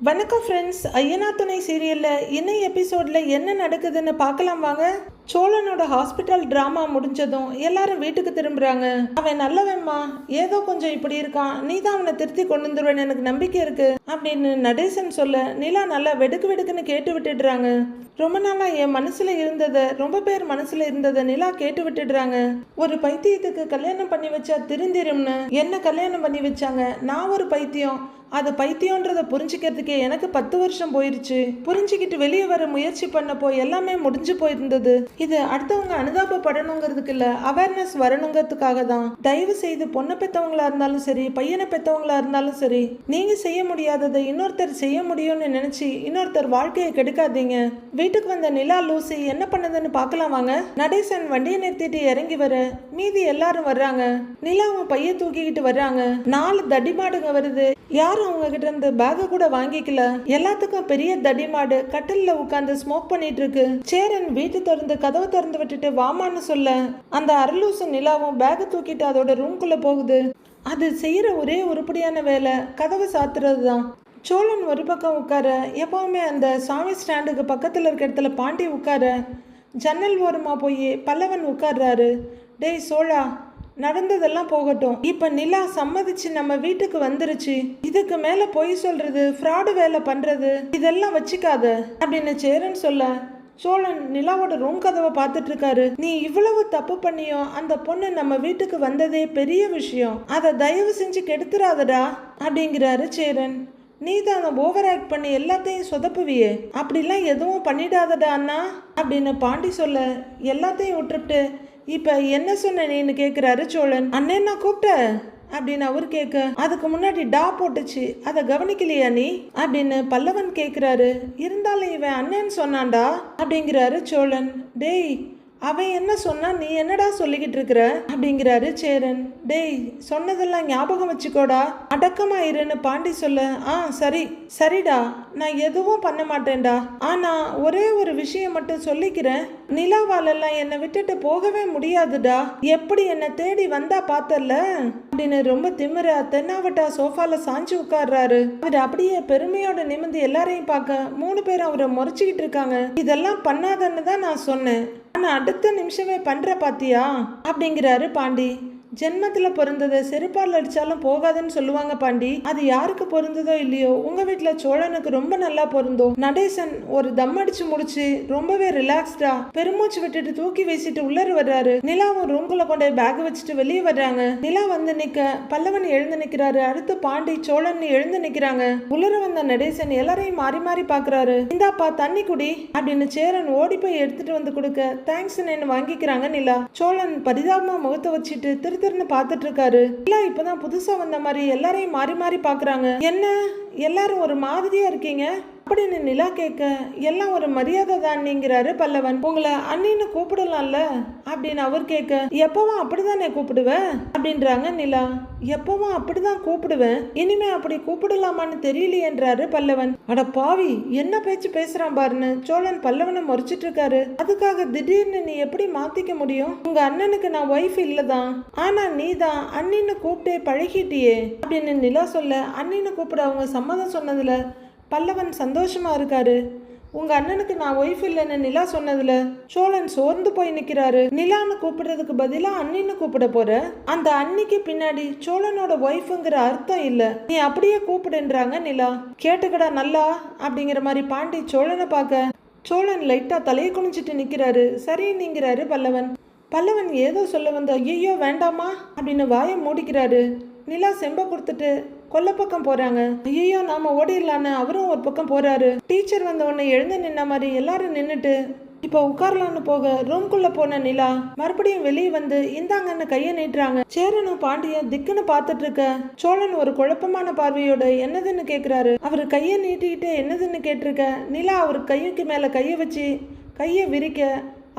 வணக்கம் ஃப்ரெண்ட்ஸ். ஐயனா துணை சீரியலில் இன்னும் எபிசோடில் என்ன நடக்குதுன்னு பார்க்கலாம் வாங்க. சோழனோட ஹாஸ்பிட்டல் ட்ராமா முடிஞ்சதும் எல்லாரும் வீட்டுக்கு திரும்புகிறாங்க. அவன் நல்லவன்மா, ஏதோ கொஞ்சம் இப்படி இருக்கான், நீ தான் அவனை திருத்தி கொண்டு வந்துருவேன்னு எனக்கு நம்பிக்கை இருக்கு அப்படின்னு நடேசன் சொல்ல நிலா நல்லா வெடுக்கு வெடுக்குன்னு கேட்டு விட்டுடுறாங்க. ரொம்ப நாளாக என் மனசில் இருந்ததை, ரொம்ப பேர் மனசில் இருந்ததை நிலா கேட்டு விட்டுடுறாங்க. ஒரு பைத்தியத்துக்கு கல்யாணம் பண்ணி வச்சா திருந்திரும்னு என்ன கல்யாணம் பண்ணி வச்சாங்க. நான் ஒரு பைத்தியம், அது பைத்தியன்றதை புரிஞ்சுக்கிறதுக்கே எனக்கு 10 வருஷம் போயிருச்சு. புரிஞ்சுக்கிட்டு வெளியே வர முயற்சி பண்ணப்போ எல்லாமே முடிஞ்சு போயிருந்தது. இது அடுத்தவங்க அனுதாபப்படணுங்கிறதுக்கு இல்ல, அவேர்னஸ் வரணுங்கிறதுக்காக தான். தயவு செய்து பொண்ணை பெற்றவங்களா இருந்தாலும் சரி, பையனை பெற்றவங்களா இருந்தாலும் சரி, நீங்க செய்ய முடியாததை இன்னொருத்தர் செய்ய முடியும்னு நினைச்சு இன்னொருத்தர் வாழ்க்கையை கெடுக்காதீங்க. வீட்டுக்கு வந்த நிலா லூசி என்ன பண்ணதுன்னு பார்க்கலாம் வாங்க. நடேசன் வண்டியை நிறுத்திட்டு இறங்கி வர மீதி எல்லாரும் வர்றாங்க. நிலாவும் பைய தூக்கிக்கிட்டு வர்றாங்க. 4 தடிமாடுங்க வருது. யாரும் அவங்க கிட்ட இருந்து பேக கூட வாங்கிக்கல. எல்லாத்துக்கும் பெரிய தடிமாடு கட்டில்ல உட்கார்ந்து ஸ்மோக் பண்ணிட்டு இருக்கு. சேரன் வீட்டு திறந்து கதவை திறந்து விட்டுட்டு வாமான்னு சொல்ல அந்த அரலூசு நிலாவும் பேக தூக்கிட்டு அதோட ரூம்குள்ள போகுது. அது செய்யற ஒரே உருப்படியான வேலை கதவை சாத்துறது தான். சோழன் ஒரு பக்கம் உட்கார, எப்பவுமே அந்த சாமி ஸ்டாண்டுக்கு பக்கத்துல இருக்க இடத்துல பாண்டி உட்கார, ஜன்னல் ஓரமா போய் பல்லவன் உட்கார்றாரு. டேய் சோழா, நடந்ததெல்லாம் போகட்டும், இப்ப நிலா சம்மதிச்சு நம்ம வீட்டுக்கு வந்துருச்சு. இதுக்கு மேல பொய் சொல்றது, ஃப்ராடு வேலை பண்றது இதெல்லாம் வச்சுக்காத அப்படின்னு சேரன் சொல்ல சோழன் நிலாவோட ரூம் கதவை பார்த்துட்டு இருக்காரு. நீ இவ்வளவு தப்பு பண்ணியோ அந்த பொண்ணு நம்ம வீட்டுக்கு வந்ததே பெரிய விஷயம், அதை தயவு செஞ்சு கெடுத்துறாதடா அப்படிங்கிறாரு சேரன். நீ தான் ஓவர் ஆக்ட் பண்ணி எல்லாத்தையும் சொதப்புவியே, அப்படிலாம் எதுவும் பண்ணிடாதடா அண்ணா அப்படின்னு பாண்டி சொல்ல எல்லாத்தையும் விட்டுட்டு இப்ப என்ன சொன்ன நீன்னு கேக்குறாரு சோழன். அண்ணன் நான் கூப்பிட்ட அப்படின்னு அவர் கேட்க, அதுக்கு முன்னாடி டா போட்டுச்சு, அதை கவனிக்கலையா நீ அப்படின்னு பல்லவன் கேக்குறாரு. இருந்தாலும் இவன் அண்ணன் சொன்னான்டா அப்படிங்கிறாரு சோழன். டேய், அவன் என்ன சொன்னா நீ என்னடா சொல்லிக்கிட்டு இருக்கிற அப்படிங்கிறாரு சேரன். டேய், சொன்னதெல்லாம் ஞாபகம் வச்சுக்கோடா, அடக்கமா இருன்னு பாண்டி சொல்ல, சரி சரிடா, நான் எதுவும் பண்ண மாட்டேன்டா, ஆனா ஒரே ஒரு விஷயம் மட்டும் சொல்லிக்கிறேன், நிலாவாலெல்லாம் என்னை விட்டுட்டு போகவே முடியாதுடா, எப்படி என்னை தேடி வந்தா பார்த்தல அப்படின்னு ரொம்ப திமிர தென்னாவட்டா சோஃபால சாஞ்சு உட்கார்றாரு. அவர் அப்படியே பெருமையோட நிமிந்து எல்லாரையும் பார்க்க 3 பேரும் அவரை முறைச்சிக்கிட்டு இருக்காங்க. இதெல்லாம் பண்ணாதன்னு தான் நான் சொன்னேன், ஆனா அடுத்த நிமிஷமே பண்ற பாத்தியா அப்படிங்கிறாரு பாண்டி. ஜென்மத்துல பொருந்ததை செருப்பால் அடிச்சாலும் போகாதுன்னு சொல்லுவாங்க பாண்டி. அது யாருக்கு பொருந்ததோ இல்லையோ, உங்க வீட்டுல சோழனுக்கு ரொம்ப நல்லா பொருந்தோம். நடேசன் ஒரு தம் அடிச்சு முடிச்சு ரொம்பவே ரிலாக்ஸ்டா பெருமூச்சு விட்டுட்டு தூக்கி வீசிட்டு உள்ளர வர்றாரு. நிலாவும் ரூம்குள்ள கொண்டு பேக் வச்சுட்டு வெளியே வர்றாங்க. நிலா வந்து நிக்க பல்லவன் எழுந்து நிக்கிறாரு. அடுத்து பாண்டி சோழன் எழுந்து நிக்கிறாங்க. உள்ளர வந்த நடேசன் எல்லாரையும் மாறி மாறி பாக்குறாரு. இந்தாப்பா தண்ணி குடி அப்படின்னு சேரன் ஓடி போய் எடுத்துட்டு வந்து கொடுக்க தேங்க்ஸ் வாங்கிக்கிறாங்க நிலா. சோழன் பரிதாபமா முகத்தை வச்சுட்டு திருன்னு பார்த்துட்டு இருக்காரு. இல்ல இப்பதான் புதுசா வந்த மாதிரி எல்லாரையும் மாறி மாறி பாக்குறாங்க. என்ன எல்லாரும் ஒரு மாதிரியா இருக்கீங்க அப்படின்னு நிலா கேட்க, எல்லாம் ஒரு மரியாதை தான் நீங்கிறாரு பல்லவன். உங்களை அண்ணின்னு கூப்பிடலாம்ல அப்படின்னு அவர் கேட்க, எப்பவும் அப்படிதானே கூப்பிடுவேன் அப்படின்றாங்க நிலா. எப்பவும் அப்படிதான் கூப்பிடுவேன், இனிமே அப்படி கூப்பிடலாமான்னு தெரியலையேன்றாரு பல்லவன். அட பாவி, என்ன பேச்சு பேசுறான் பாருன்னு சோழன் பல்லவனை முறைச்சிட்டு இருக்காரு. அதுக்காக திடீர்னு நீ எப்படி மாத்திக்க முடியும்? உங்க அண்ணனுக்கு நான் ஒய்ஃப் இல்லதான், ஆனா நீ தான் அண்ணின்னு கூப்பிட்டே பழகிட்டியே அப்படின்னு நிலா சொல்ல, அண்ணின்னு கூப்பிட அவங்க சம்மதம் சொன்னதுல பல்லவன் சந்தோஷமா இருக்காரு. உங்க அண்ணனுக்கு நான் ஒய்ஃப் இல்லைன்னு நிலா சொன்னதுல சோழன் சோர்ந்து போய் நிக்கிறாரு. நிலான்னு கூப்பிடுறதுக்கு பதிலா அண்ணின்னு கூப்பிட போற, அந்த அன்னிக்கு பின்னாடி சோழனோட ஒய்ஃப்ங்கிற அர்த்தம் இல்ல, நீ அப்படியே கூப்பிடுன்றாங்க நிலா. கேட்டுக்கடா நல்லா அப்படிங்கிற மாதிரி பாண்டி சோழனை பார்க்க சோழன் லைட்டா தலையை குனிஞ்சிட்டு நிக்கிறாரு. சரி நீங்கிறாரு பல்லவன். பல்லவன் ஏதோ சொல்ல வந்த ஐயோ வேண்டாமா அப்படின்னு வாயை மூடிக்கிறாரு. நிலா செம்ப கொடுத்துட்டு கொல்ல பக்கம் போறாங்க. ஐயோ நாம ஓடிடலான்னு அவரும் ஒரு பக்கம் போறாரு. டீச்சர் வந்த உடனே எழுந்து நின்ன மாதிரி எல்லாரும் நின்னுட்டு இப்ப உட்காரலான்னு போக ரூம்குள்ள போன நிலா மறுபடியும் வெளியே வந்து இந்தாங்கன்னு கைய நீட்டுறாங்க. சேரனும் பாண்டியும் திக்குன்னு பார்த்துட்டு இருக்க சோழன் ஒரு குழப்பமான பார்வையோட என்னதுன்னு கேக்குறாரு. அவரு கைய நீட்டிக்கிட்டு என்னதுன்னு கேட்டிருக்க நிலா அவர் கையுக்கு மேல கைய வச்சு கைய விரிக்க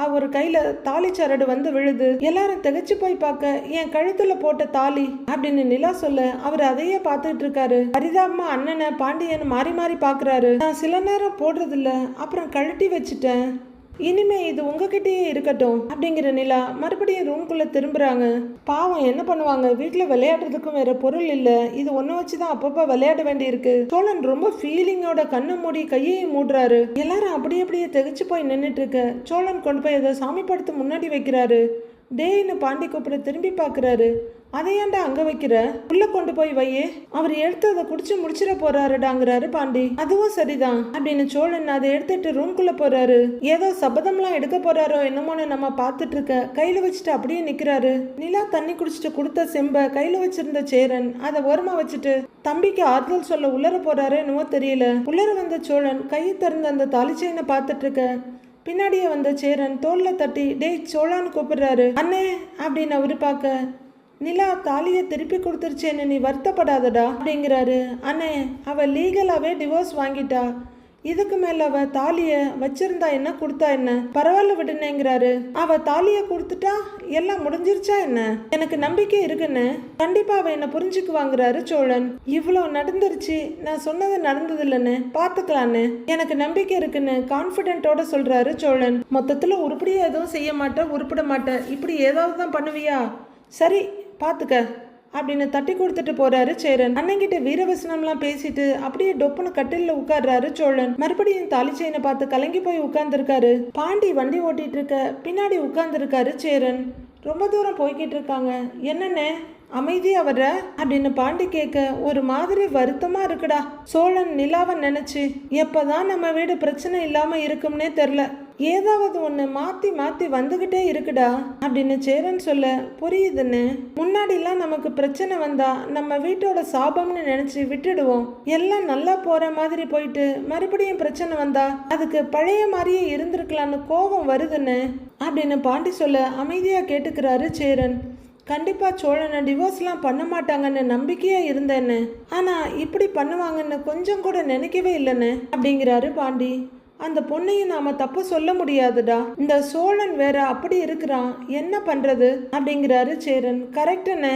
அவர் கையில தாலி சரடு வந்து விழுது. எல்லாரும் திகச்சு போய் பார்க்க, என் கழுத்துல போட்ட தாலி அப்படின்னு நிலா சொல்ல அவர் அதையே பார்த்துட்டு இருக்காரு. பரிதாபமா அண்ணனை பாண்டியன் மாறி மாறி பாக்குறாரு. நான் சில நேரம் போடுறது இல்ல, அப்புறம் கழட்டி வச்சுட்டேன், இனிமே இது உங்ககிட்டயே இருக்கட்டும் அப்படிங்கிற நிலா மறுபடியும் ரூம்குள்ள திரும்புறாங்க. பாவம் என்ன பண்ணுவாங்க, வீட்டுல விளையாடுறதுக்கும் வேற பொருள் இல்ல, இது ஒண்ணு வச்சுதான் அப்பப்ப விளையாட வேண்டி இருக்கு. சோழன் ரொம்ப ஃபீலிங்கோட கண்ணை மூடி கையையும் மூடுறாரு. எல்லாரும் அப்படியே திகைச்சு போய் நின்றுட்டு இருக்க சோழன் கொண்டு போய் அதை சாமி படத்து முன்னாடி வைக்கிறாரு. டேன்னு பாண்டி கூப்பிட திரும்பி பாக்குறாரு. அதையாண்டா அங்க வைக்கிற, உள்ள கொண்டு போய் வையே, அவர் எடுத்து அதை குடிச்சு முடிச்சிட போறாருடாங்கிறாரு பாண்டி. அதுவும் சரிதான் அப்படின்னு சோழன் அதை எடுத்துட்டு ரூம்குள்ள போறாரு. ஏதோ சபதம்லாம் எடுக்க போறாரோ என்னமோன்னு நம்ம பார்த்துட்டு இருக்க கையில வச்சுட்டு அப்படியே நிக்கிறாரு. நிலா தண்ணி குடிச்சிட்டு கொடுத்த செம்ப கையில வச்சிருந்த சேரன் அதை ஓரமா வச்சுட்டு தம்பிக்கு ஆறுதல் சொல்ல உள்ளர போறாரு என்னமோ தெரியல. உள்ளர வந்த சோழன் கையை திறந்து அந்த தாலிச்சைனை பார்த்துட்டு இருக்க பின்னாடியே வந்த சேரன் தோல்ல தட்டி டேய் சோழான்னு கூப்பிடுறாரு. அண்ணே அப்படின்னு அவரு பார்க்க நிலா தாலியை திருப்பி கொடுத்துருச்சேன்னு நீ வருத்தப்படாதடா அப்படிங்கிறாரு. அண்ணே அவ லீகலாவே டிவோர்ஸ் வாங்கிட்டா, இதுக்கு மேல அவ தாலிய வச்சிருந்தா என்ன கொடுத்தா என்ன, பரவாயில்ல விடுனேங்கிறாரு. அவ தாலிய கொடுத்துட்டா எல்லாம் முடிஞ்சிருச்சா என்ன, எனக்கு நம்பிக்கை இருக்குன்னு, கண்டிப்பா அவ என்ன புரிஞ்சுக்குவாங்கிறாரு சோழன். இவ்வளவு நடந்துருச்சு, நான் சொன்னது நடந்தது இல்லைன்னு பாத்துக்கலான்னு எனக்கு நம்பிக்கை இருக்குன்னு கான்பிடென்ட்டோட சொல்றாரு சோழன். மொத்தத்துல உருப்படியா எதுவும் செய்ய மாட்டேன், உருப்பிட மாட்டேன், இப்படி ஏதாவது தான் பண்ணுவியா, சரி பாத்துக்க அப்படின்னு தட்டி கொடுத்துட்டு போறாரு சேரன். அண்ணங்கிட்ட வீரவசனம்லாம் பேசிட்டு அப்படியே டொப்புன்னு கட்டில உட்கார்றாரு சோழன். மறுபடியும் தாலிச்சைனை பார்த்து கலங்கி போய் உட்கார்ந்துருக்காரு. பாண்டி வண்டி ஓட்டிட்டு இருக்க பின்னாடி உட்கார்ந்துருக்காரு சேரன். ரொம்ப தூரம் போய்கிட்டு இருக்காங்க. என்னென்ன அமைதியா வர்ற அப்படின்னு பாண்டி கேட்க ஒரு மாதிரி வருத்தமா இருக்குடா. சோழன் நிலாவை நினைச்சு எப்பதான் நம்ம வீடு பிரச்சனை இல்லாம இருக்கும்னே தெரியல, ஏதாவது ஒண்ணு மாத்தி மாத்தி வந்துகிட்டே இருக்குடா அப்படின்னு சேரன் சொல்ல புரியுதுன்னு. முன்னாடிலாம் நமக்கு பிரச்சனை வந்தா நம்ம வீட்டோட சாபம்னு நினைச்சு விட்டுடுவோம், எல்லாம் நல்லா போற மாதிரி போயிட்டு மறுபடியும் பிரச்சனை வந்தா அதுக்கு பழைய மாதிரியே இருந்திருக்கலான்னு கோபம் வருதுன்னு அப்படின்னு பாண்டி சொல்ல அமைதியா கேட்டுக்கிறாரு சேரன். கண்டிப்பா சோழனை டிவோர்ஸ்லாம் பண்ண மாட்டாங்கன்னு நம்பிக்கையா இருந்தேன்னு, ஆனா இப்படி பண்ணுவாங்கன்னு கொஞ்சம் கூட நினைக்கவே இல்லைன்னு அப்படிங்கிறாரு பாண்டி. அந்த பொண்ணையும் நாம தப்பு சொல்ல முடியாதுடா, இந்த சோழன் வேற அப்படி இருக்கிறான், என்ன பண்றது அப்படிங்கிறாரு சேரன். கரெக்டுன்னு,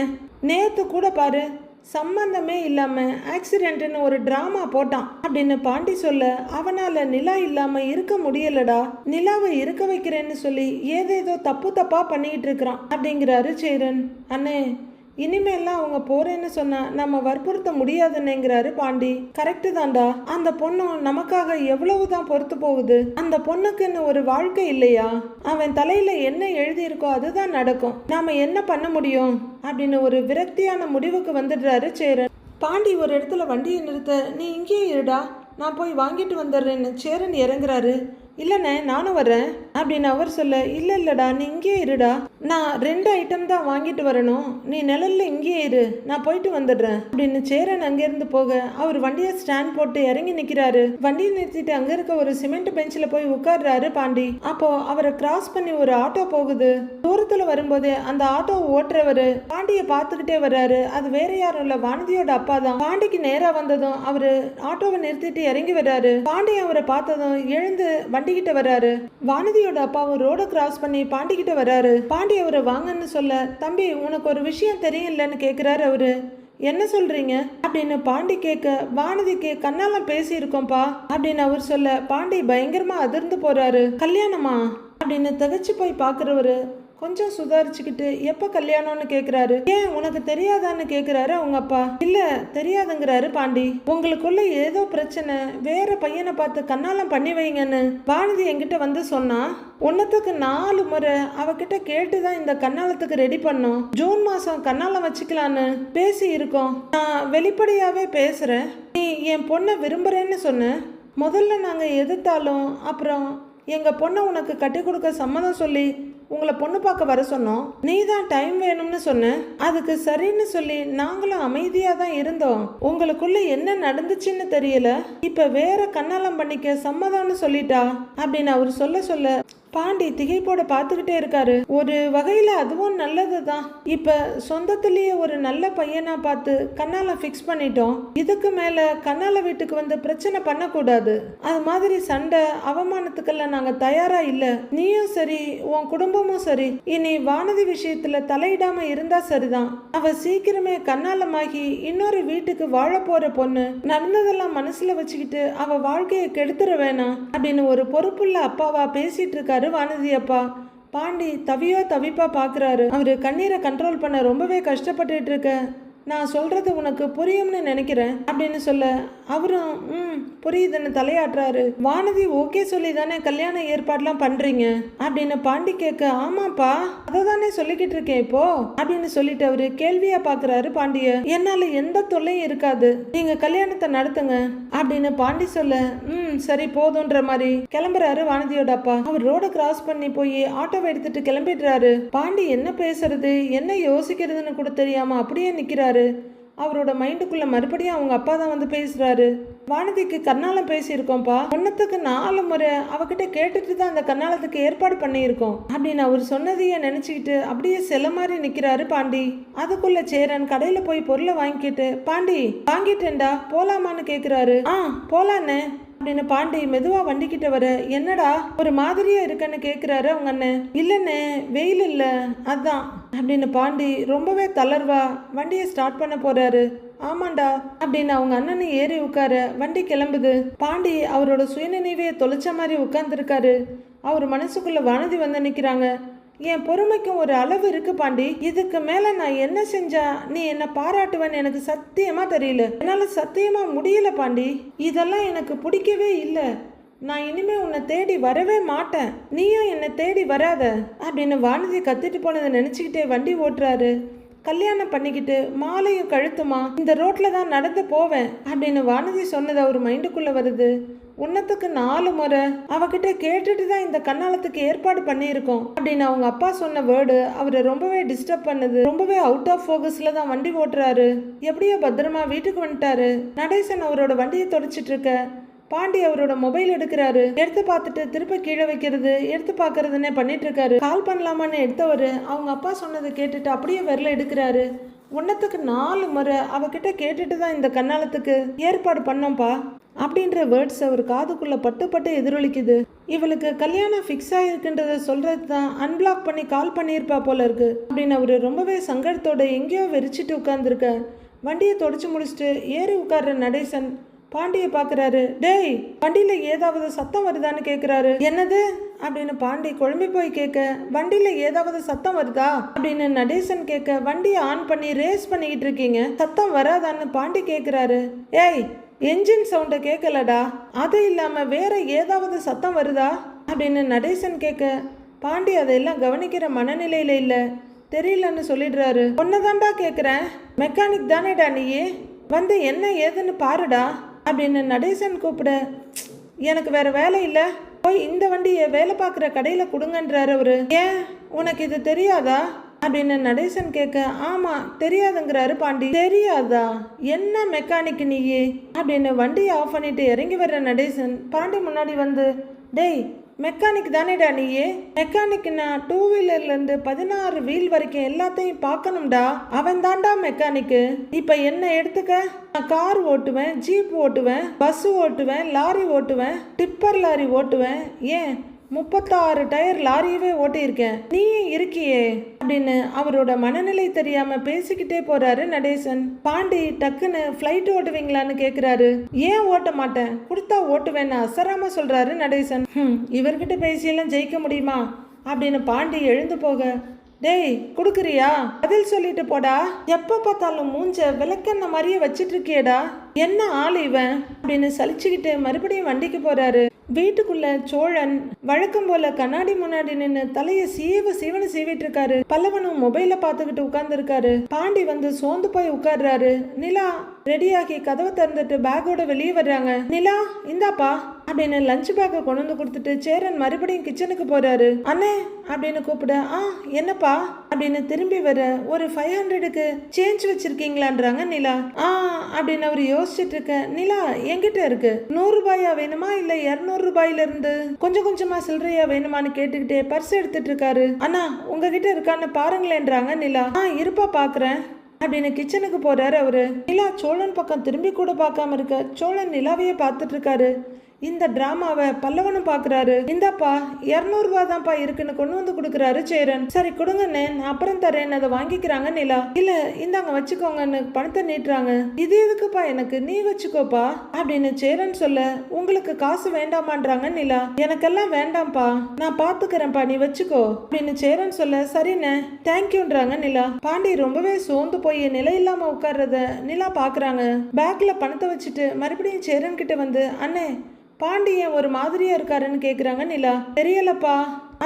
நேத்து கூட பாரு சம்பந்தமே இல்லாம ஆக்சிடென்ட்னு ஒரு டிராமா போட்டான் அப்படின்னு பாண்டி சொல்ல அவனால நிலா இல்லாம இருக்க முடியலடா, நிலாவை இருக்க வைக்கிறேன்னு சொல்லி ஏதேதோ தப்பு தப்பா பண்ணிட்டு இருக்கிறான் அப்படிங்கிறாரு சேரன். அண்ணே இனிமேல்லாம் அவங்க போறேன்னு சொன்னா நம்ம வற்புறுத்த முடியாதுன்னுங்கிறாரு பாண்டி. கரெக்டு தான்டா, அந்த பொண்ணும் நமக்காக எவ்வளவுதான் பொறுத்து போகுது, அந்த பொண்ணுக்குன்னு ஒரு வாழ்க்கை இல்லையா, அவன் தலையில என்ன எழுதியிருக்கோ அதுதான் நடக்கும், நாம என்ன பண்ண முடியும் அப்படின்னு ஒரு விரக்தியான முடிவுக்கு வந்துடுறாரு சேரன். பாண்டி ஒரு இடத்துல வண்டியை நிறுத்த நீ இங்கேயே இருடா, நான் போய் வாங்கிட்டு வந்துடுறேன்னு சேரன் இறங்குறாரு. இல்லைண்ணே நானும் வரேன் அப்படின்னு அவர் சொல்ல இல்லைடா நீ இங்கேயே இருடா, நான் 2 ஐட்டம் தான் வாங்கிட்டு வரணும், நீ நிழல்ல இங்கேயே இரு, நான் போயிட்டு வந்துடுறேன் அப்படின்னு சேரன் அங்கேருந்து போக அவர் வண்டியை ஸ்டாண்ட் போட்டு இறங்கி நிற்கிறாரு. வண்டியை நிறுத்திட்டு அங்கே இருக்க ஒரு சிமெண்ட் பெஞ்சில் போய் உட்கார்றாரு பாண்டி. அப்போ அவரை கிராஸ் பண்ணி ஒரு ஆட்டோ போகுது. தூரத்தில் வரும்போதே அந்த ஆட்டோ ஓட்டுறவரு பாண்டியை பார்த்துக்கிட்டே வர்றாரு. அது வேற யாரும் இல்லை, வானதியோட அப்பா தான். பாண்டிக்கு நேரா வந்ததும் அவரு ஆட்டோவை நிறுத்திட்டு இறங்கி வர்றாரு. பாண்டி அவரை பார்த்ததும் எழுந்து வண்டிகிட்ட வர்றாரு. வானதியோட அப்பாவும் ரோட கிராஸ் பண்ணி பாண்டி கிட்ட வர்றாரு. பாண்டி அவரை வாங்கன்னு சொல்ல தம்பி உனக்கு ஒரு விஷயம் தெரியலன்னு கேட்கிறாரு அவரு. என்ன சொல்றீங்க அப்படின்னு பாண்டி கேட்க வானதிக்கு கண்ணால பேசி இருக்கோம்பா அப்படின்னு அவர் சொல்ல பாண்டி பயங்கரமா அதிர்ந்து போறாரு. கல்யாணமா அப்படின்னு திகைச்சு போய் பாக்குறவரு கொஞ்சம் சுதாரிச்சுக்கிட்டு எப்ப கல்யாணம்னு கேக்குறாரு. ஏன் உனக்கு தெரியாதான்னு கேக்குறாரு அவங்க அப்பா. இல்ல தெரியாதுங்கிறாரு பாண்டி. உங்களுக்குள்ள ஏதோ பிரச்சனை, வேற பையனை பார்த்து கண்ணாலம் பண்ணி வைங்கன்னு வானதி என்கிட்ட வந்து சொன்னா, ஒன்னத்துக்கு 4 முறை அவகிட்ட கேட்டுதான் இந்த கண்ணாலத்துக்கு ரெடி பண்ணோம். ஜூன் மாசம் கண்ணாலம் வச்சுக்கலான்னு பேசி இருக்கோம். நான் வெளிப்படையாவே பேசுறேன், நீ என் பொண்ணை விரும்புறேன்னு சொன்ன, முதல்ல நாங்க எதிர்த்தாலும் அப்புறம் எங்க பொண்ணை உனக்கு கட்டி கொடுக்க சம்மதம் சொல்லி உங்களை பொண்ணு பார்க்க வர சொன்னோம், நீ தான் டைம் வேணும்னு சொன்ன, அதுக்கு சரின்னு சொல்லி நாங்களும் அமைதியா தான் இருந்தோம். உங்களுக்குள்ள என்ன நடந்துச்சுன்னு தெரியல, இப்ப வேற கண்ணாலம் பண்ணிக்க சம்மதம்னு சொல்லிட்டா அப்படின்னு அவர் சொல்ல பாண்டி திகைப்போட பார்த்துக்கிட்டே இருக்காரு. ஒரு வகையில அதுவும் நல்லதுதான், இப்ப சொந்தத்திலேயே ஒரு நல்ல பையனா பார்த்து கண்ணால ஃபிக்ஸ் பண்ணிட்டோம், இதுக்கு மேல கண்ணால வீட்டுக்கு வந்து பிரச்சனை பண்ணக்கூடாது, அது மாதிரி சண்டை அவமானத்துக்கெல்லாம் நாங்க தயாரா இல்ல, நீயும் சரி உன் குடும்பமும் சரி இனி வானதி விஷயத்துல தலையிடாம இருந்தா சரிதான். அவ சீக்கிரமே கண்ணாலமாகி இன்னொரு வீட்டுக்கு வாழ போற பொண்ணு, நடந்ததெல்லாம் மனசுல வச்சுக்கிட்டு அவ வாழ்க்கையை கெடுத்துற வேணாம் அப்படின்னு ஒரு பொறுப்புள்ள அப்பாவா பேசிட்டு இருக்காரு இருக்காரு வானதி அப்பா. பாண்டி தவிப்பா பாக்குறாரு. அவரு கண்ணீரை கண்ட்ரோல் பண்ண ரொம்பவே கஷ்டப்பட்டுட்டு இருக்க. நான் சொல்றது உனக்கு புரியும்னு நினைக்கிறேன் அப்படின்னு சொல்ல அவரும் புரியுதுன்னு தலையாட்டுறாரு. வானதி ஓகே சொல்லி தானே கல்யாண ஏற்பாடுலாம் பண்றீங்க அப்படின்னு பாண்டி கேட்க, ஆமாப்பா அதை தானே சொல்லிக்கிட்டு இருக்கேன் இப்போ அப்படின்னு சொல்லிட்டு அவரு கேள்வியா பாக்குறாரு பாண்டிய. என்னால எந்த தொல்லையும் இருக்காது, நீங்க கல்யாணத்தை நடத்துங்க அப்படின்னு பாண்டி சொல்ல, சரி போதுன்ற மாதிரி கிளம்புறாரு வானதியோட அப்பா. அவர் ரோட கிராஸ் பண்ணி போய் ஆட்டோவை எடுத்துட்டு கிளம்பிடுறாரு. பாண்டி என்ன பேசுறது என்ன யோசிக்கிறதுன்னு கூட தெரியாம அப்படியே நிக்கிறாரு. அவரோட மைண்டுக்குள்ள மறுபடியும் அவங்க அப்பா தான் வந்து பேசுறாரு. வானதிக்கு கர்நாலம் பேசியிருக்கோம்ப்பா, ஒன்னத்துக்கு 4 முறை அவகிட்ட கேட்டுட்டு தான் அந்த கர்நாலத்துக்கு ஏற்பாடு பண்ணியிருக்கோம் அப்படின்னு அவர் சொன்னதையே நினைச்சுக்கிட்டு அப்படியே செல்ல மாதிரி நிக்கிறாரு பாண்டி. அதுக்குள்ள சேரன் கடையில போய் பொருளை வாங்கிக்கிட்டு, பாண்டி வாங்கிட்டேன்டா போலாமான்னு கேக்குறாரு. போலான்னு அப்படின்னு பாண்டி மெதுவா வண்டிக்கிட்ட வர, என்னடா ஒரு மாதிரியா இருக்கன்னு கேக்குறாரு அவங்க அண்ணன். இல்லன்னு வெயில் இல்ல அதான் அப்படின்னு பாண்டி ரொம்பவே தளர்வா வண்டியை ஸ்டார்ட் பண்ண போறாரு. ஆமாண்டா அப்படின்னு அவங்க அண்ணனை ஏறி உட்கார வண்டி கிளம்புது. பாண்டி அவரோட சுயநினைவையை தொலைச்ச மாதிரி உட்கார்ந்துருக்காரு. அவர் மனசுக்குள்ள வானதி வந்து நிக்கிறாங்க. என் பொறுமைக்கும் ஒரு அளவு இருக்கு பாண்டி, இதுக்கு மேல நான் என்ன செஞ்சா நீ என்ன பாராட்டுவேன்னு எனக்கு சத்தியமா தெரியல, என்னால சத்தியமா முடியல பாண்டி, இதெல்லாம் எனக்கு பிடிக்கவே இல்லை, நான் இனிமே உன்னை தேடி வரவே மாட்டேன், நீயும் என்னை தேடி வராத அப்படின்னு வானதி கத்திட்டு போனதை நினைச்சுக்கிட்டே வண்டி ஓட்டுறாரு. கல்யாணம் பண்ணிக்கிட்டு மாலையும் கழுத்துமா இந்த ரோட்ல தான் நடந்து போவேன் அப்படின்னு வானதி சொன்னது அவர் மைண்டுக்குள்ள வருது. உன்னத்துக்கு 4 முறை அவகிட்ட கேட்டுட்டு தான் இந்த கண்ணாலத்துக்கு ஏற்பாடு பண்ணியிருக்கோம் அப்படின்னு அவங்க அப்பா சொன்ன வேர்டு அவரை ரொம்பவே டிஸ்டர்ப் பண்ணுது. ரொம்பவே அவுட் ஆஃப் ஃபோகஸ்ல தான் வண்டி ஓட்டுறாரு. எப்படியோ பத்திரமா வீட்டுக்கு வந்துட்டாரு. நடேசன் அவரோட வண்டியை தொடச்சிட்டு இருக்க பாண்டி அவரோட மொபைல் எடுக்கிறாரு. எடுத்து பார்த்துட்டு திருப்ப கீழே வைக்கிறது எடுத்து பார்க்கறதுன்னே பண்ணிட்டு இருக்காரு. கால் பண்ணலாமான்னு எடுத்தவர் அவங்க அப்பா சொன்னதை கேட்டுட்டு அப்படியே விரல எடுக்கிறாரு. உன்னத்துக்கு 4 முறை அவகிட்ட கேட்டுட்டு தான் இந்த கண்ணாலத்துக்கு ஏற்பாடு பண்ணோம்ப்பா அப்படின்ற வேர்ட்ஸ் அவர் காதுக்குள்ள பட்டு எதிரொலிக்குது. இவளுக்கு கல்யாணம் ஃபிக்ஸ் ஆயிருக்குன்றத சொல்றது தான் அன்பிளாக் பண்ணி கால் பண்ணியிருப்பா போல இருக்கு அப்படின்னு அவரு ரொம்பவே சங்கடத்தோட எங்கேயோ வெறிச்சிட்டு உட்கார்ந்துருக்க. வண்டியை தொடச்சு முடிச்சுட்டு ஏறி உட்கார்ற நடேசன் பாண்டியை பாக்குறாரு. டேய் வண்டியில ஏதாவது சத்தம் வருதான்னு கேக்குறாரு. என்னது அப்படின்னு பாண்டி குழம்பி போய் கேட்க, வண்டியில ஏதாவது சத்தம் வருதா அப்படின்னு நடேசன் கேட்க, வண்டியை ஆன் பண்ணி ரேஸ் பண்ணிக்கிட்டு இருக்கீங்க சத்தம் வராதான்னு பாண்டி கேக்குறாரு. ஏய் என்ஜின் சவுண்டை கேட்கலடா, அது இல்லாம வேற ஏதாவது சத்தம் வருதா அப்படின்னு நடேசன் கேட்க, பாண்டி அதையெல்லாம் கவனிக்கிற மனநிலையில இல்ல, தெரியலன்னு சொல்லிடுறாரு. ஒன்னதான்டா கேக்குறேன், மெக்கானிக் தானேடா நீயே, வந்து என்ன ஏதுன்னு பாருடா அப்படின்னு நடேசன் கூப்பிட, எனக்கு வேற வேலை இல்லை, போய் இந்த வண்டியை வேலை பார்க்குற கடையில் கொடுங்கன்றாரு அவரு. ஏன் உனக்கு இது தெரியாதா அப்படின்னு நடேசன் கேட்க, ஆமா தெரியாதுங்கிறாரு பாண்டி. தெரியாதா, என்ன மெக்கானிக் நீயே அப்படின்னு வண்டியை ஆஃப் பண்ணிட்டு இறங்கி வர்ற நடேசன் பாண்டி முன்னாடி வந்து, டேய் மெக்கானிக் தானேடா நீயே, மெக்கானிக்னா 2 வீலர்லேருந்து 16 வீல் வரைக்கும் எல்லாத்தையும் பார்க்கணும்டா, அவன் தான்டா மெக்கானிக்கு. இப்போ என்ன எடுத்துக்க, நான் கார் ஓட்டுவேன், ஜீப் ஓட்டுவேன், பஸ் ஓட்டுவேன், லாரி ஓட்டுவேன், டிப்பர் லாரி ஓட்டுவேன், ஏன் 36 டயர் லாரியவே ஓட்டியிருக்கேன், நீ இருக்கியே அப்படின்னு அவரோட மனநிலை தெரியாம பேசிக்கிட்டே போறாரு நடேசன். பாண்டி டக்குன்னு ஃப்ளைட் ஓட்டுவீங்களான்னு கேக்குறாரு. ஏன் ஓட்ட மாட்டேன், கொடுத்தா ஓட்டுவேன்னு அசராம சொல்றாரு நடேசன். இவர்கிட்ட பேசியெல்லாம் ஜெயிக்க முடியுமா அப்படின்னு பாண்டி எழுந்து போக, டேய் குடுக்குறியா, பதில் சொல்லிட்டு போடா, எப்ப பார்த்தாலும் மூஞ்ச விளக்கெண்ண மாதிரியே வச்சிட்டு இருக்கியடா, என்ன ஆள் இவன் அப்படின்னு சலிச்சுக்கிட்டு மறுபடியும் வண்டிக்கு போறாரு. வீட்டுக்குள்ள சோழன் வழக்கம் போல கண்ணாடி முன்னாடி நின்று தலையை சீவனு சீவிட்டு இருக்காரு. பல்லவனும் மொபைல பாத்துக்கிட்டு உட்கார்ந்து இருக்காரு. பாண்டி வந்து சோர்ந்து போய் உட்கார்றாரு. நிலா ரெடியாகி கதவை திறந்துட்டு பேக்கோட வெளியே வர்றாங்க. நிலா இந்தாப்பா அப்படின்னு லஞ்ச் பேக்கை கொண்டு வந்து கொடுத்துட்டு சேரன் மறுபடியும் கிச்சனுக்கு போறாரு. அண்ணே அப்படின்னு கூப்பிட, என்னப்பா அப்படின்னு திரும்பி வர, ஒரு 500க்கு சேஞ்ச் வச்சிருக்கீங்களான்றாங்க நிலா. அப்படின்னு அவர் யோசிச்சுட்டு இருக்க, நிலா என்கிட்ட இருக்கு, 100 ரூபாயா வேணுமா இல்ல 200 ரூபாயில இருந்து கொஞ்சம் கொஞ்சமா சில்லறையா வேணுமான்னு கேட்டுக்கிட்டே பர்ஸ் எடுத்துட்டு இருக்காரு. அண்ணா உங்ககிட்ட இருக்கான்னு பாருங்களேன்றாங்க நிலா. இருப்பா பாக்குறேன் அப்படின்னு கிச்சனுக்கு போறாரு அவரு. நிலா சோழன் பக்கம் திரும்பி கூட பார்க்காம இருக்க, சோழன் நிலாவையே பார்த்துட்டு இருக்காரு. இந்த டிராமாவை பல்லவனும் பாக்குறாரு. இந்தாப்பா 200 ரூபாய் தான்ப்பா இருக்குன்னு கொண்டு வந்து கொடுக்குறாரு சேரன். சரி கொடுங்கண்ணே, நான் அப்புறம் தரேன், அதை வாங்கிக்கிறாங்க நிலா. இல்ல இந்தாங்க வச்சுக்கோங்கன்னு பணத்தை நீட்டுறாங்க. இது எதுக்குப்பா எனக்கு, நீ வச்சுக்கோப்பா அப்படின்னு சேரன் சொல்ல, உங்களுக்கு காசு வேண்டாமான்றாங்க நிலா. எனக்கெல்லாம் வேண்டாம்ப்பா, நான் பாத்துக்கிறேன்ப்பா, நீ வச்சுக்கோ அப்படின்னு சேரன் சொல்ல, சரிண்ணே தேங்க்யூன்றாங்க நிலா. பாண்டி ரொம்பவே சோர்ந்து போய் நிலை இல்லாம உட்கார்றத நிலா பாக்குறாங்க. பேக்ல பணத்தை வச்சுட்டு மறுபடியும் சேரன் கிட்ட வந்து, அண்ணே பாண்டியன் ஒரு மாதிரியா இருக்காருன்னு கேக்குறாங்க நிலா. தெரியலப்பா,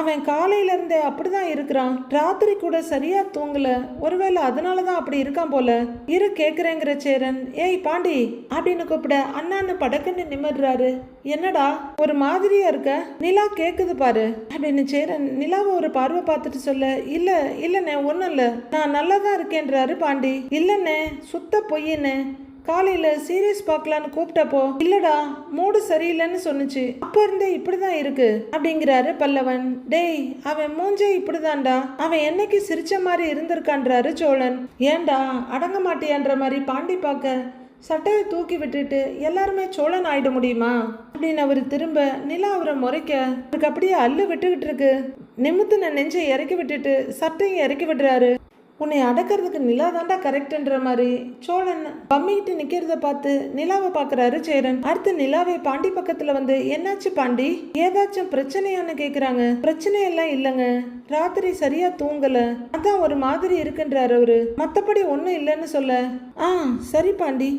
அவன் காலையில இருந்தே அப்படிதான் இருக்கிறான், ராத்திரி கூட சரியா தூங்கல, ஒருவேளை அதனாலதான் அப்படி இருக்கான் போல. இரு கேக்குறேங்கிற சேரன், ஏய் பாண்டி அப்படின்னு கூப்பிட அண்ணான்னு படக்குன்னு நிமிடுறாரு. என்னடா ஒரு மாதிரியா இருக்க, நிலா கேக்குது பாரு அப்படின்னு சேரன் நிலாவை ஒரு பார்வை பார்த்துட்டு சொல்ல, இல்லண்ணே ஒன்னும் இல்ல, நான் நல்லாதான் இருக்கேன்றாரு பாண்டி. இல்லண்ணே சுத்த பொய்யண்ணே, காலையில சீரியஸ் பார்க்கலான்னு கூப்பிட்டப்போ இல்லடா மூடு சரியில்லைன்னு சொன்னுச்சு, அப்ப இருந்தே இப்படிதான் இருக்கு அப்படிங்கிறாரு பல்லவன். டேய் அவன் மூஞ்சே இப்படிதான்டா, அவன் என்னைக்கு சிரிச்ச மாதிரி இருந்திருக்கான்றாரு சோழன். ஏண்டா அடங்க மாட்டியான்ற மாதிரி பாண்டி பார்க்க சட்டையை தூக்கி விட்டுட்டு எல்லாருமே சோழன் ஆயிட முடியுமா அப்படின்னு அவர் திரும்ப நிலா அவரை முறைக்க அவருக்கு அப்படியே அல்லு விட்டுக்கிட்டு இருக்கு. நிமித்துன நெஞ்சை இறக்கி விட்டுட்டு சட்டையும் இறக்கி விடுறாரு. உன்னை அடக்கிறதுக்கு நிலா தாண்டா கரெக்ட்ன்ற மாதிரி சோழன் பம்மிக்கிட்டு நிக்கிறத பார்த்து நிலாவை பாக்குறாரு சேரன். அடுத்து நிலாவை பாண்டி பக்கத்துல வந்து, என்னாச்சு பாண்டி, ஏதாச்சும் பிரச்சனையான்னு கேக்குறாங்க. பிரச்சனை எல்லாம் இல்லைங்க, ராத்திரி சரியா தூங்கல, அதான் ஒரு மாதிரி இருக்குன்றாரு அவரு, மத்தபடி ஒன்னும் இல்லைன்னு சொல்ல, சரி பாண்டி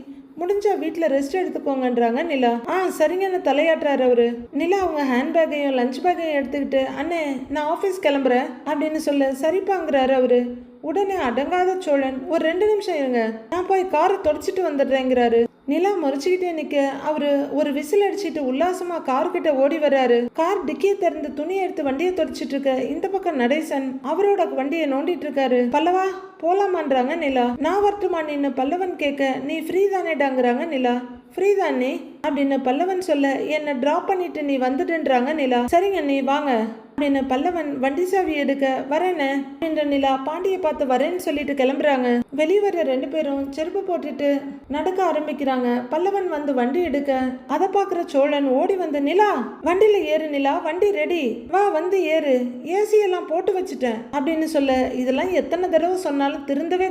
முடிஞ்சா வீட்டுல ரெஸ்ட் எடுத்துக்கோங்கன்றாங்க நிலா. சரிங்கன்னு தலையாட்டுறாரு அவரு. நிலா அவங்க ஹேண்ட்பேக்கையும் லஞ்ச் பேக்கையும் எடுத்துக்கிட்டு, அண்ணே நான் ஆபீஸ் கிளம்புறேன் அப்படின்னு சொல்ல, சரிப்பாங்கிறாரு அவரு. உடனே அடங்காத சோழன், ஒரு 2 நிமிஷம் இருங்க, நான் போய் காரை தொடச்சிட்டு வந்துடுறேங்கிறாரு. நிலா முறைச்சுக்கிட்டே நிக்க அவரு ஒரு விசில் அடிச்சுட்டு உல்லாசமா கார் கிட்ட ஓடி வர்றாரு. கார் டிக்கியை திறந்து துணியை எடுத்து வண்டியை தொடச்சிட்டு இருக்க இந்த பக்கம் நடேசன் அவரோட வண்டியை நோண்டிட்டு இருக்காரு. பல்லவா போலாமான்றாங்க நிலா. நான் வரட்டுமா நின்னு பல்லவன் கேட்க, நீ ஃப்ரீ தானேடாங்கிறாங்க நிலா. ஃப்ரீ தானே அப்படின்னு பல்லவன் சொல்ல, என்ன டிராப் பண்ணிட்டு நீ வந்துடுன்றாங்க நிலா. சரிங்க நீ வாங்க அப்படின்னு பல்லவன் வண்டி சாவி எடுக்க, வரேன்னு அப்படின்ற நிலா பாண்டியை பார்த்து வரேன்னு சொல்லிட்டு கிளம்புறாங்க. வெளியே வர 2 பேரும் செருப்பு போட்டுட்டு நடக்க ஆரம்பிக்கிறாங்க. பல்லவன் வந்து வண்டி எடுக்க அதை பாக்குற சோழன் ஓடி வந்து, நிலா வண்டியில ஏறு நிலா, வண்டி ரெடி, வா வந்து ஏறு, ஏசி எல்லாம் போட்டு வச்சுட்டேன் அப்படின்னு சொல்ல, இதெல்லாம் எத்தனை தடவை சொன்னாலும்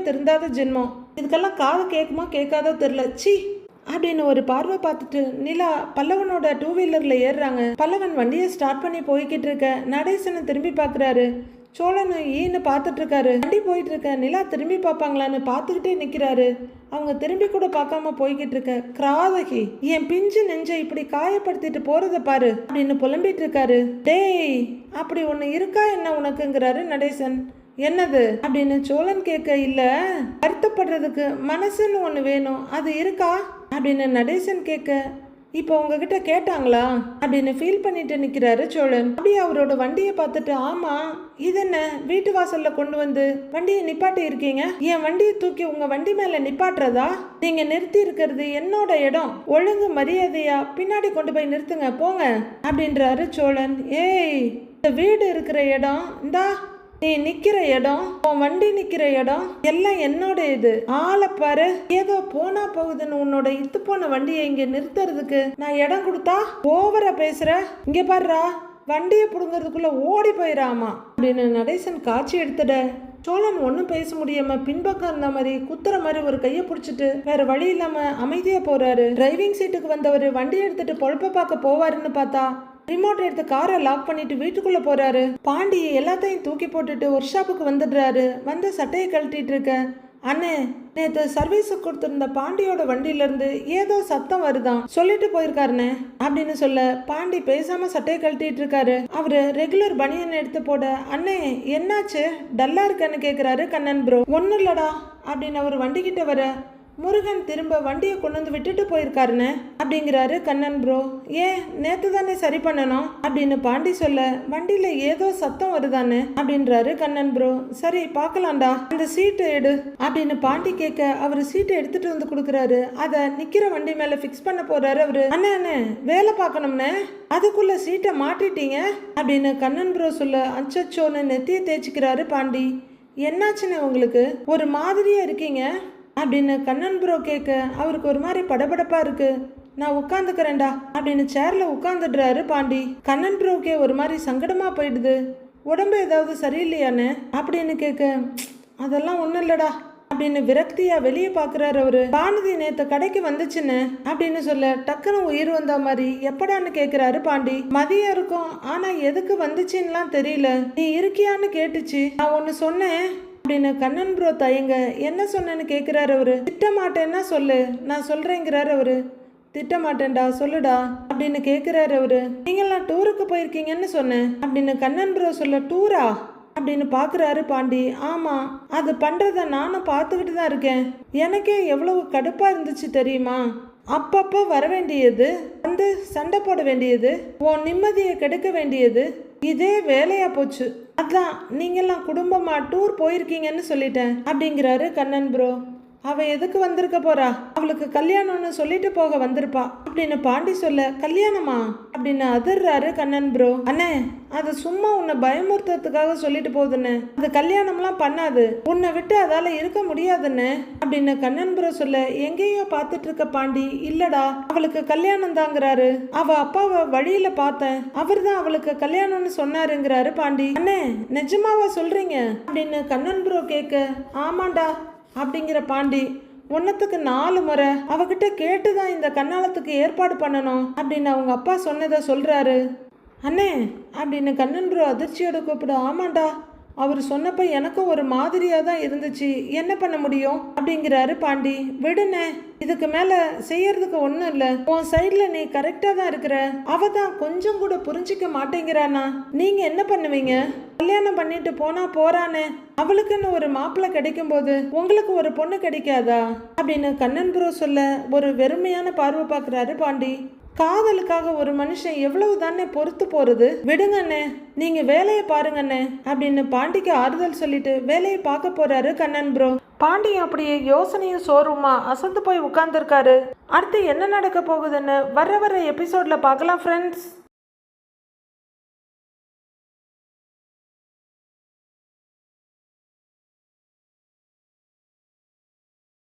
திருந்தாத ஜென்மம், இதுக்கெல்லாம் காது கேட்குமா கேட்காதோ தெரியல, சி அப்படின்னு ஒரு பார்வை பார்த்துட்டு நிலா பல்லவனோட 2 வீலர்ல ஏறுறாங்க. பல்லவன் வண்டியை ஸ்டார்ட் பண்ணி போய்கிட்டு இருக்க நடேசனை திரும்பி பாக்குறாரு. சோழனும் ஈன்னு பார்த்துட்டு இருக்காரு. வண்டி போயிட்டு இருக்க நிலா திரும்பி பார்ப்பாங்களான்னு பார்த்துக்கிட்டே நிக்கிறாரு. அவங்க திரும்பி கூட பார்க்காம போய்கிட்டு இருக்க, கிராதகி என் பிஞ்சு நெஞ்சை இப்படி காயப்படுத்திட்டு போறத பாரு அப்படின்னு புலம்பிட்டு இருக்காரு. டேய் அப்படி ஒண்ணு இருக்கா என்ன உனக்குங்கிறாரு நடேசன். என்னது அப்படின்னு சோழன் கேட்க, இல்ல வருத்தப்படுறதுக்கு மனசுன்னு ஒண்ணு வேணும், அது இருக்கா அப்படின்னு நடேசன் கேட்க, இப்போ உங்ககிட்ட கேட்டாங்களா அப்படின்னு ஃபீல் பண்ணிட்டு நிக்கிறாரு சோழன். அப்படியே அவரோட வண்டியை பார்த்துட்டு, ஆமா இது என்ன வீட்டு வாசல்ல கொண்டு வந்து வண்டியை நிப்பாட்டி இருக்கீங்க, என் வண்டியை தூக்கி உங்க வண்டி மேல நிப்பாட்டுறதா, நீங்க நிறுத்தி இருக்கிறது என்னோட இடம், ஒழுங்கு மரியாதையா பின்னாடி கொண்டு போய் நிறுத்துங்க போங்க அப்படின்றாரு சோழன். ஏய் இந்த வீடு இருக்கிற இடம், இந்தா நீ நிக்கிற இடம், உன் வண்டி நிக்கிற இடம் எல்லாம் என்னோட இது, ஆளை பாரு, ஏதோ போனா போகுதுன்னு உன்னோட இத்து போன வண்டியை இங்க நிறுத்துறதுக்கு நான் இடம் கொடுத்தா ஓவரா பேசுற, இங்க பாருடா வண்டியை புடுங்கிறதுக்குள்ள ஓடி போயிடாமா அப்படின்னு நடேசன் காட்சி எடுத்துட. சோழன் ஒன்னும் பேச முடியாம பின்பக்கம் இருந்த மாதிரி குத்துற மாதிரி ஒரு கையை பிடிச்சிட்டு வேற வழி இல்லாம அமைதியா போறாரு. டிரைவிங் சீட்டுக்கு வந்தவர் வண்டி எடுத்துட்டு பொழப்ப பார்க்க போவாருன்னு பார்த்தா ரிமோட் எடுத்து காரை லாக் பண்ணிட்டு வீட்டுக்குள்ள போறாரு. பாண்டி எல்லாத்தையும் தூக்கி போட்டுட்டு ஒர்க் ஷாப்புக்கு வந்துடுறாரு. வந்து சட்டையை கழட்டிட்டு இருக்க, அண்ணே நேற்று சர்வீஸ் கொடுத்திருந்த பாண்டியோட வண்டியில இருந்து ஏதோ சத்தம் வருதான் சொல்லிட்டு போயிருக்காருண்ணே அப்படின்னு சொல்ல, பாண்டி பேசாம சட்டையை கழட்டிட்டு இருக்காரு. அவரு ரெகுலர் பனியன் எடுத்து போட, அண்ணே என்னாச்சு டல்லா இருக்கன்னு கேக்குறாரு கண்ணன் ப்ரோ. ஒன்னும் இல்லடா அப்படின்னு அவர் வண்டி கிட்ட வர, முருகன் திரும்ப வண்டியை கொண்டு வந்து விட்டுட்டு போயிருக்காருன்னு அப்படிங்கிறாரு கண்ணன் ப்ரோ. ஏன் நேத்து தானே சரி பண்ணணும் அப்படின்னு பாண்டி சொல்ல, வண்டியில ஏதோ சத்தம் வருதானே அப்படின்றாரு கண்ணன் ப்ரோ. சரி பாக்கலாம்டா, அந்த சீட்டு எடு அப்படின்னு பாண்டி கேட்க அவரு சீட்டை எடுத்துட்டு வந்து கொடுக்குறாரு. அத நிக்கிற வண்டி மேல பிக்ஸ் பண்ண போறாரு அவரு. அண்ணே வேலை பார்க்கணும்னே, அதுக்குள்ள சீட்டை மாட்டிட்டீங்க அப்படின்னு கண்ணன் ப்ரோ சொல்ல, அச்சச்சோன்னு நெத்தியை தேய்ச்சிக்கிறாரு பாண்டி. என்னாச்சுன்னு உங்களுக்கு ஒரு மாதிரியா இருக்கீங்க அப்படின்னு கண்ணன் ப்ரோ கேட்க அவருக்கு ஒரு மாதிரி படபடப்பா இருக்கு. நான் உட்காந்துக்கிறேன்டா அப்படின்னு சேர்ல உட்காந்துடுறாரு பாண்டி. கண்ணன் ப்ரோக்கே ஒரு மாதிரி சங்கடமா போயிடுது. உடம்பு ஏதாவது சரியில்லையான்னு அப்படின்னு கேட்க, அதெல்லாம் ஒன்றும் இல்லடா அப்படின்னு விரக்தியா வெளியே பாக்குறாரு அவரு. பானுதி நேத்து கடைக்கு வந்துச்சுன்னு அப்படின்னு சொல்ல டக்குன்னு உயிர் வந்த மாதிரி எப்படான்னு கேக்குறாரு பாண்டி. மதியம் இருக்கும், ஆனா எதுக்கு வந்துச்சுன்னுலாம் தெரியல. நீ இருக்கியான்னு கேட்டுச்சு, நான் ஒன்னு சொன்னேன் அப்படின்னு கண்ணன் ப்ரோ தயங்க. என்ன சொன்னேன்னு கேக்குறாரு அவரு. திட்ட மாட்டேன்னா சொல்லு, நான் சொல்றேங்கிறாரு அவரு. திட்ட மாட்டேன்டா சொல்லுடா அப்படின்னு கேக்குறாரு அவரு. நீங்கெல்லாம் டூருக்கு போயிருக்கீங்கன்னு சொன்னேன் அப்படின்னு கண்ணன் ப்ரோ சொல்ல, டூரா அப்படின்னு பாக்குறாரு பாண்டி. ஆமா, அது பண்றத நானும் பார்த்துக்கிட்டு தான் இருக்கேன். எனக்கே எவ்வளவு கடுப்பா இருந்துச்சு தெரியுமா? அப்பப்போ வர வேண்டியது, வந்து சண்டை போட வேண்டியது, உன் நிம்மதியை கெடுக்க வேண்டியது, இதே வேலையா போச்சு. அதான் நீங்கெல்லாம் குடும்பமா டூர் போயிருக்கீங்கன்னு சொல்லிட்டேன் அப்படிங்கிறாரு கண்ணன் ப்ரோ. அவ எதுக்கு வந்திருக்க போறா? அவளுக்கு கல்யாணம்னு சொல்லிட்டு போக வந்திருப்பா அப்படின்னு பாண்டி சொல்ல, கல்யாணமா அப்படின்னு அதிர்றாரு கண்ணன் ப்ரோ. அண்ணே, அது சும்மா உன்னை பயமுறுத்துறதுக்காக சொல்லிட்டு போகுதுன்னு, அது கல்யாணம்லாம் பண்ணாது, உன்னை விட்டு அதால இருக்க முடியாதுன்னு அப்படின்னு கண்ணன் ப்ரோ சொல்ல, எங்கேயோ பார்த்துட்டு இருக்க பாண்டி, இல்லடா அவளுக்கு கல்யாணம் தாங்கிறாரு. அவ அப்பாவை வழியில பார்த்தேன், அவர் தான் அவளுக்கு கல்யாணம்னு சொன்னாருங்கிறாரு பாண்டி. அண்ணே, நிஜமாவா சொல்றீங்க அப்படின்னு கண்ணன் ப்ரோ கேட்க, ஆமாண்டா அப்படிங்கிற பாண்டி. ஒன்னத்துக்கு 4 முறை அவகிட்ட கேட்டுதான் இந்த கண்ணாலத்துக்கு ஏற்பாடு பண்ணணும் அப்படின்னு அவங்க அப்பா சொன்னதை சொல்றாரு. அண்ணே அப்படின்னு கண்ணன் ப்ரோ அதிர்ச்சியோட கூப்பிடு. ஆமாண்டா, அவர் சொன்னப்ப எனக்கும் ஒரு மாதிரியா தான் இருந்துச்சு, என்ன பண்ண முடியும் அப்படிங்கிறாரு பாண்டி. விடுனே, இதுக்கு மேல செய்யறதுக்கு ஒன்றும் இல்லை. உன் சைட்ல நீ கரெக்டா தான் இருக்கிற, அவ தான் கொஞ்சம் கூட புரிஞ்சிக்க மாட்டேங்கிறானா. நீங்க என்ன பண்ணுவீங்க? கல்யாணம் பண்ணிட்டு போனா போறானே, அவளுக்குன்னு ஒரு மாப்பிள்ளை கிடைக்கும் போது உங்களுக்கு ஒரு பொண்ணு கிடைக்காதா அப்படின்னு கண்ணன் ப்ரோ சொல்ல ஒரு வெறுமையான பார்வை பார்க்குறாரு பாண்டி. காதலுக்காக ஒரு மனுஷன் எவ்வளவு தானே பொறுத்து போறது. விடுங்கண்ணே, நீங்க வேலையை பாருங்கண்ணே அப்படின்னு பாண்டிக்கு ஆறுதல் சொல்லிட்டு வேலையை பார்க்க போறாரு கண்ணன் ப்ரோ. பாண்டி அப்படியே யோசனையும் சோர்வுமா அசந்து போய் உட்கார்ந்துருக்காரு. அடுத்து என்ன நடக்க போகுதுன்னு வர எபிசோட்ல பார்க்கலாம் ஃப்ரெண்ட்ஸ்.